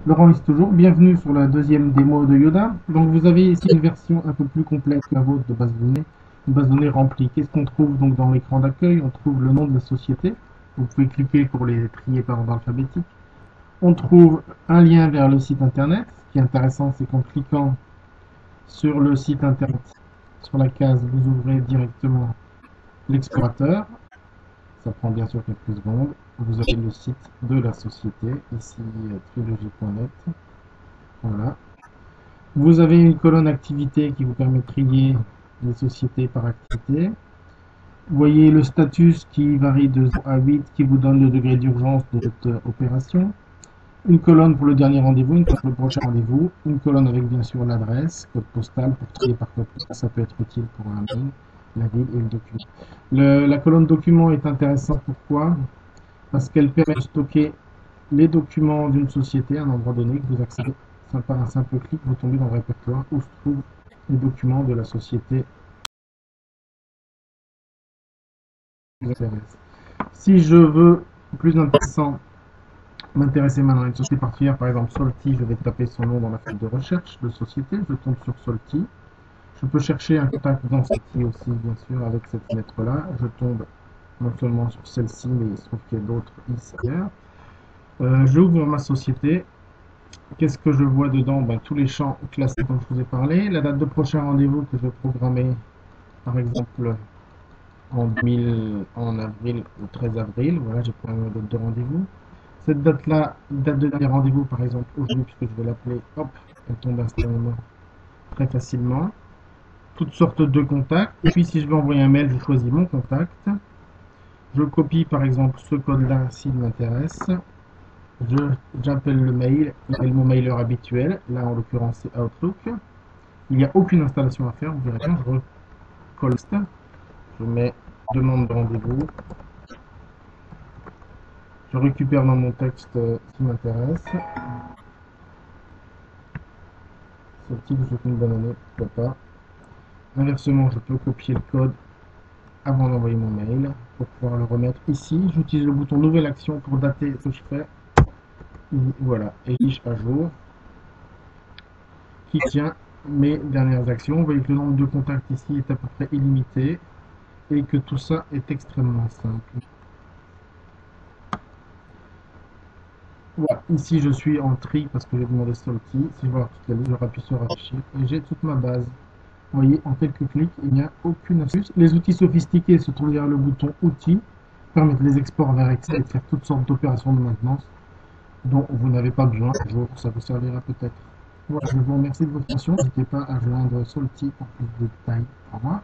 Laurent ici toujours, bienvenue sur la deuxième démo de Yoda. Donc vous avez ici une version un peu plus complète que la vôtre de base de données, une base de données remplie. Qu'est-ce qu'on trouve donc dans l'écran d'accueil? On trouve le nom de la société, vous pouvez cliquer pour les trier par ordre alphabétique. On trouve un lien vers le site internet. Ce qui est intéressant, c'est qu'en cliquant sur le site internet, sur la case, vous ouvrez directement l'explorateur. Ça prend bien sûr quelques secondes. Vous avez le site de la société, ici trilogy.net. Voilà. Vous avez une colonne activité qui vous permet de trier les sociétés par activité. Vous voyez le status qui varie de 0 à 8 qui vous donne le degré d'urgence de cette opération. Une colonne pour le dernier rendez-vous, une colonne pour le prochain rendez-vous. Une colonne avec bien sûr l'adresse, code postal pour trier par code postal. Ça peut être utile pour un mail, la ville et le document. La colonne document est intéressante. Pourquoi? Parce qu'elle permet de stocker les documents d'une société à un endroit donné que vous accédez par un simple clic, vous tombez dans le répertoire où se trouvent les documents de la société qui vous intéresse. Si je veux plus intéressant m'intéresser maintenant à une société particulière, par exemple Solti, je vais taper son nom dans la fenêtre de recherche de société, je tombe sur Solti. Je peux chercher un contact dans Solti aussi, bien sûr, avec cette fenêtre-là. Je tombe non seulement sur celle-ci, mais il se trouve qu'il y a d'autres ici ailleurs. J'ouvre ma société. Qu'est-ce que je vois dedans? Ben, tous les champs classés dont je vous ai parlé. La date de prochain rendez-vous que je vais programmer, par exemple, en avril, le 13 avril. Voilà, j'ai programmé ma date de rendez-vous. Cette date-là, date de dernier rendez-vous, par exemple, aujourd'hui, puisque je vais l'appeler, hop, elle tombe instantanément très facilement. Toutes sortes de contacts. Et puis, si je veux envoyer un mail, je choisis mon contact. Je copie, par exemple, ce code-là s'il m'intéresse. J'appelle le mail, j'appelle mon mailer habituel. Là, en l'occurrence, c'est Outlook. Il n'y a aucune installation à faire, vous verrez bien, je recolle, je mets demande de rendez-vous, je récupère dans mon texte qui m'intéresse, ce vous souhaite une bonne année, pourquoi pas. Inversement, je peux copier le code avant d'envoyer mon mail pour pouvoir le remettre ici. J'utilise le bouton nouvelle action pour dater ce que je fais. Et voilà, affiche à jour, qui tient mes dernières actions. Vous voyez que le nombre de contacts ici est à peu près illimité et que tout ça est extrêmement simple. Voilà, ici je suis en tri parce que j'ai demandé Salty. Si je vois toute la liste, je rappuie sur afficher et j'ai toute ma base. Vous voyez, en quelques clics, il n'y a aucune astuce. Les outils sophistiqués se trouvent derrière le bouton outils, permettent les exports vers Excel et de faire toutes sortes d'opérations de maintenance dont vous n'avez pas besoin. Un jour, ça vous servira peut-être. Voilà, je vous remercie de votre attention. N'hésitez pas à joindre Salty pour plus de détails. Au revoir.